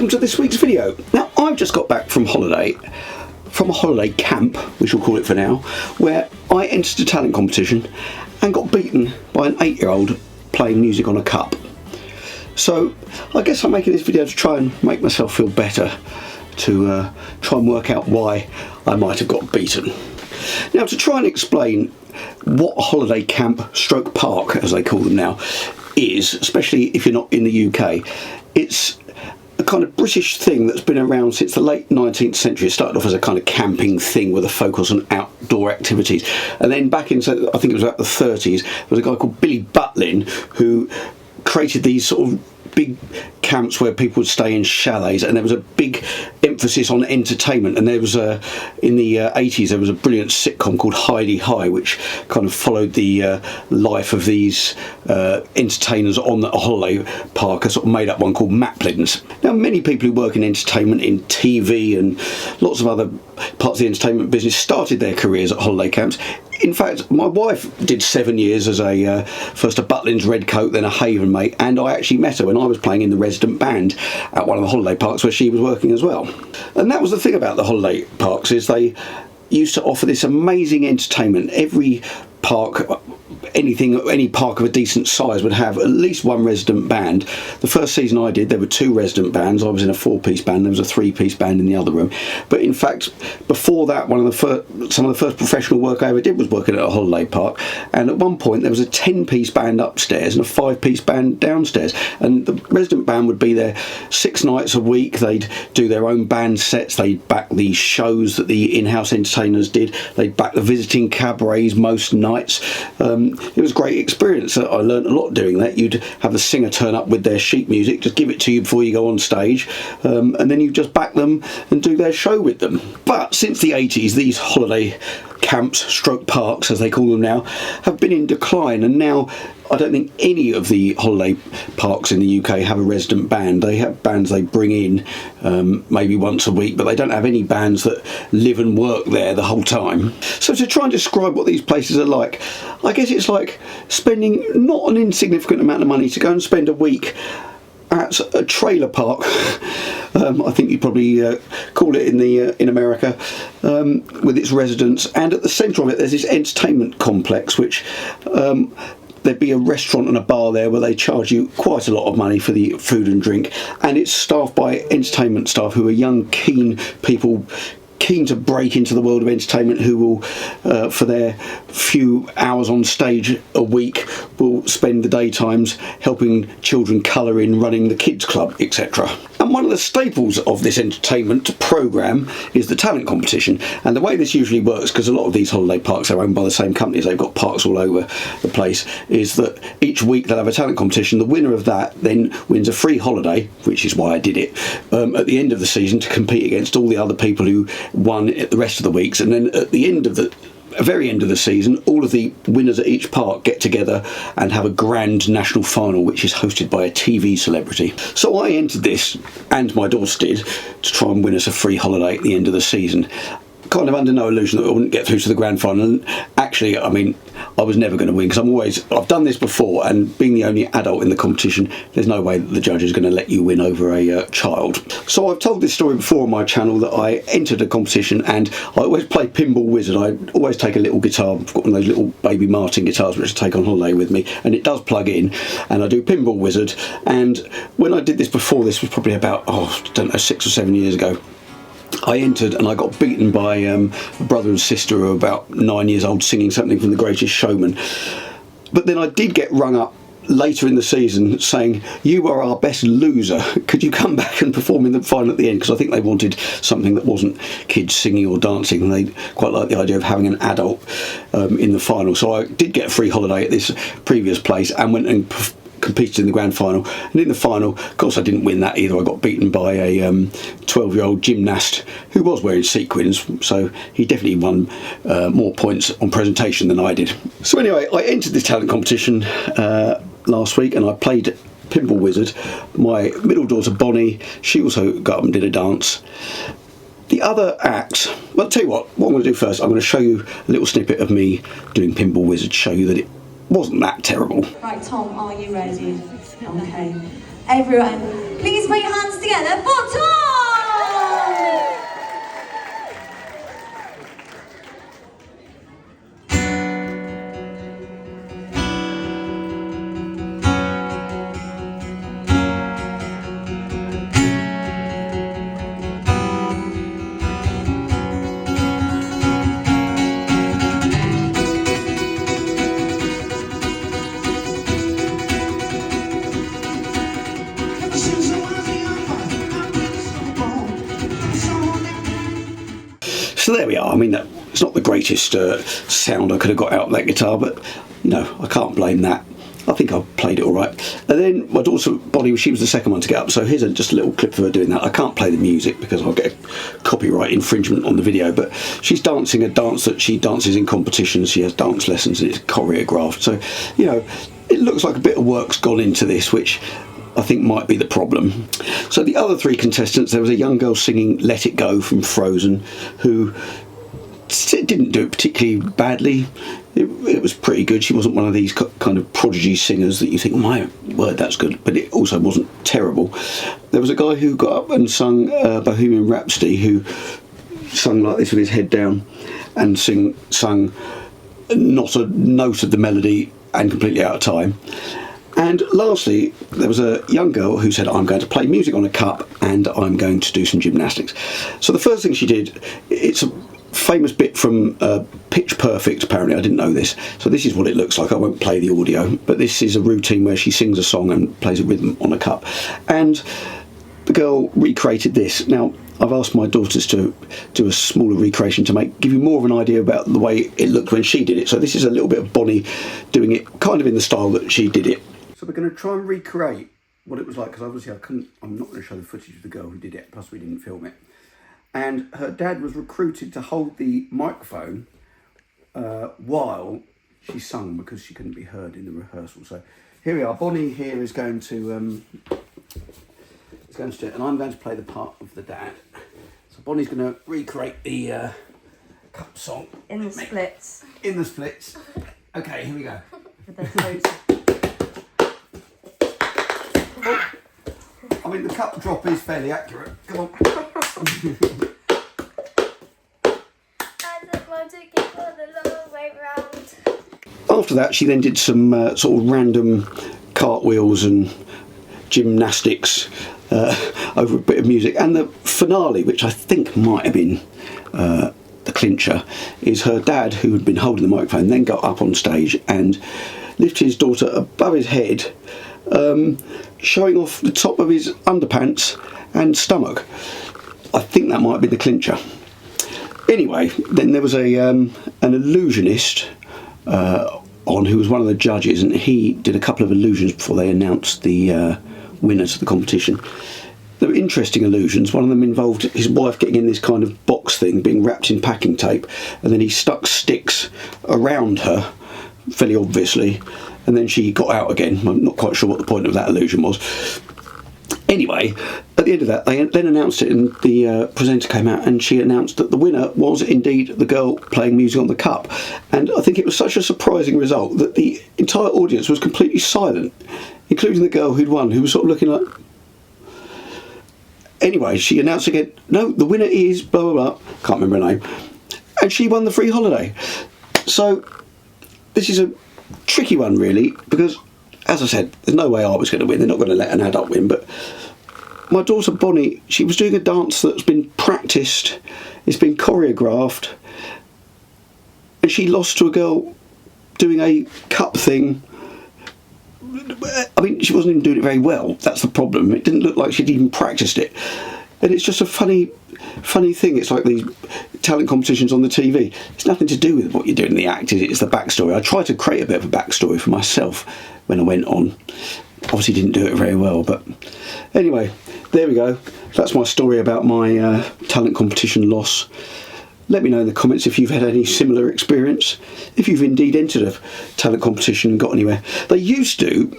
welcome to this week's video. Now, I've just got back from holiday, from a holiday camp, we shall call it for now, where I entered a talent competition and got beaten by an 8-year-old playing music on a cup. So I guess I'm making this video to try and make myself feel better, to try and work out why I might have got beaten. Now, to try and explain what a holiday camp stroke park, as they call them now, is, especially if you're not in the UK, it's a kind of British thing that's been around since the late 19th century. It started off as a kind of camping thing with a focus on outdoor activities, and then back in, I think it was about the 30s, there was a guy called Billy Butlins who created these sort of big camps where people would stay in chalets, and there was a big emphasis on entertainment. And there was in the 80s there was a brilliant sitcom called Hi-de-Hi, which kind of followed the life of these entertainers on a holiday park, a sort of made up one called Maplins. Now, many people who work in entertainment, in TV and lots of other parts of the entertainment business, started their careers at holiday camps. In fact, my wife did 7 years as first a Butlins redcoat, then a Haven mate, and I actually met her when I was playing in the resident band at one of the holiday parks where she was working as well. And that was the thing about the holiday parks, is they used to offer this amazing entertainment. Every park, any park of a decent size would have at least one resident band. The first season I did, there were 2 resident bands. I was in a 4-piece band, there was a 3-piece band in the other room. But in fact, before that, some of the first professional work I ever did was working at a holiday park, and at one point there was a 10-piece band upstairs and a 5-piece band downstairs, and the resident band would be there 6 nights a week. They'd do their own band sets, they'd back the shows that the in-house entertainers did, they'd back the visiting cabarets most nights. It was a great experience. I learned a lot doing that. You'd have a singer turn up with their sheet music, just give it to you before you go on stage, and then you just back them and do their show with them. But since the 80s, these holiday camps, stroke parks as they call them now, have been in decline, and now I don't think any of the holiday parks in the UK have a resident band. They have bands they bring in maybe once a week, but they don't have any bands that live and work there the whole time. So to try and describe what these places are like, I guess it's like spending not an insignificant amount of money to go and spend a week at a trailer park. I think you'd probably call it in America, with its residents, and at the centre of it there's this entertainment complex, which there'd be a restaurant and a bar there where they charge you quite a lot of money for the food and drink, and it's staffed by entertainment staff who are young, keen people, keen to break into the world of entertainment, who will, for their few hours on stage a week, will spend the daytimes helping children colour in, running the kids club, etc. And one of the staples of this entertainment programme is the talent competition. And the way this usually works, because a lot of these holiday parks are owned by the same companies, they've got parks all over the place, is that each week they'll have a talent competition. The winner of that then wins a free holiday, which is why I did it, at the end of the season, to compete against all the other people who won at the rest of the weeks. And then at the end of the very end of the season, all of the winners at each park get together and have a grand national final, which is hosted by a TV celebrity. So I entered this, and my daughter did, to try and win us a free holiday at the end of the season, kind of under no illusion that I wouldn't get through to the grand final. And actually, I mean, I was never going to win, because I've done this before, and being the only adult in the competition, there's no way that the judge is going to let you win over a child. So I've told this story before on my channel, that I entered a competition and I always play Pinball Wizard. I always take a little guitar. I've got one of those little baby Martin guitars which I take on holiday with me, and it does plug in, and I do Pinball Wizard. And when I did this before, this was probably about, I don't know, 6 or 7 years ago, I entered and I got beaten by a brother and sister who were about 9 years old, singing something from The Greatest Showman. But then I did get rung up later in the season saying, "You are our best loser, could you come back and perform in the final at the end?" Because I think they wanted something that wasn't kids singing or dancing, and they quite liked the idea of having an adult in the final. So I did get a free holiday at this previous place and went and competed in the grand final. And in the final, of course, I didn't win that either. I got beaten by a 12-year-old gymnast who was wearing sequins, so he definitely won more points on presentation than I did. So anyway, I entered this talent competition last week, and I played Pinball Wizard. My middle daughter Bonnie, she also got up and did a dance. The other acts, well, I'll tell you what I'm going to do first. I'm going to show you a little snippet of me doing Pinball Wizard, show you that it wasn't that terrible. Right, Tom, are you ready? Okay. Everyone, please put your hands together for Tom! So there we are. I mean, it's not the greatest sound I could have got out of that guitar, but you know, I can't blame that. I think I played it all right. And then my daughter Bonnie, she was the second one to get up, so here's just a little clip of her doing that. I can't play the music because I'll get a copyright infringement on the video, but she's dancing a dance that she dances in competitions. She has dance lessons and it's choreographed. So, you know, it looks like a bit of work's gone into this, which I think might be the problem. So the other three contestants, there was a young girl singing Let It Go from Frozen, who didn't do it particularly badly. It was pretty good. She wasn't one of these kind of prodigy singers that you think, my word, that's good, but it also wasn't terrible. There was a guy who got up and sung Bohemian Rhapsody, who sung like this with his head down and sung not a note of the melody and completely out of time. And lastly, there was a young girl who said, I'm going to play music on a cup and I'm going to do some gymnastics. So the first thing she did, it's a famous bit from Pitch Perfect, apparently. I didn't know this. So this is what it looks like. I won't play the audio, but this is a routine where she sings a song and plays a rhythm on a cup. And the girl recreated this. Now, I've asked my daughters to do a smaller recreation to give you more of an idea about the way it looked when she did it. So this is a little bit of Bonnie doing it kind of in the style that she did it. So we're going to try and recreate what it was like, because obviously I'm not going to show the footage of the girl who did it, plus we didn't film it. And her dad was recruited to hold the microphone while she sung, because she couldn't be heard in the rehearsal. So here we are. Bonnie here is going to do it, and I'm going to play the part of the dad. So Bonnie's going to recreate the cup song In the splits. In the splits. Okay, here we go. With their toes. I mean, the cup drop is fairly accurate. Come on. After that, she then did some sort of random cartwheels and gymnastics over a bit of music. And the finale, which I think might have been the clincher, is her dad, who had been holding the microphone, then got up on stage and lifted his daughter above his head, showing off the top of his underpants and stomach. I think that might be the clincher. Anyway, then there was an illusionist on, who was one of the judges, and he did a couple of illusions before they announced the winners of the competition. They were interesting illusions. One of them involved his wife getting in this kind of box thing, being wrapped in packing tape, and then he stuck sticks around her, fairly obviously, and then she got out again. I'm not quite sure what the point of that illusion was. Anyway, at the end of that, they then announced it, and the presenter came out and she announced that the winner was indeed the girl playing music on the cup. And I think it was such a surprising result that the entire audience was completely silent, including the girl who'd won, who was sort of looking like... Anyway, she announced again, no, the winner is blah, blah, blah. Can't remember her name. And she won the free holiday. So this is a tricky one, really, because, as I said, there's no way I was going to win. They're not going to let an adult win. But my daughter Bonnie, she was doing a dance that's been practiced, it's been choreographed, and she lost to a girl doing a cup thing. I mean, she wasn't even doing it very well. That's the problem. It didn't look like she'd even practiced it. And it's just a funny thing. It's like these talent competitions on the TV. It's nothing to do with what you're doing in the act. It's the backstory. I tried to create a bit of a backstory for myself when I went on. Obviously didn't do it very well, but anyway, there we go. That's my story about my talent competition loss. Let me know in the comments if you've had any similar experience, if you've indeed entered a talent competition and got anywhere. They used to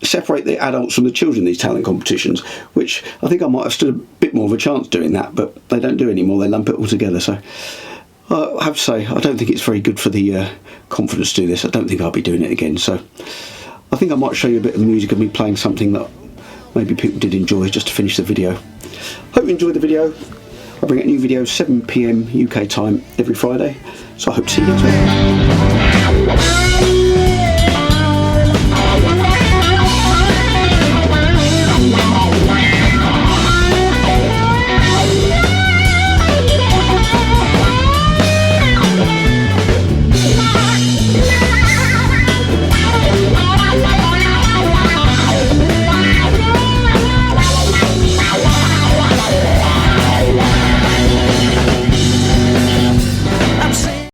separate the adults from the children in these talent competitions, which I think I might have stood a bit more of a chance doing that, but they don't do anymore. They lump it all together. So I have to say, I don't think it's very good for the confidence to do this. I don't think I'll be doing it again. So I think I might show you a bit of the music of me playing something that maybe people did enjoy, just to finish the video. Hope you enjoyed the video. I bring out new videos 7 PM UK time every Friday, so I hope to see you next week.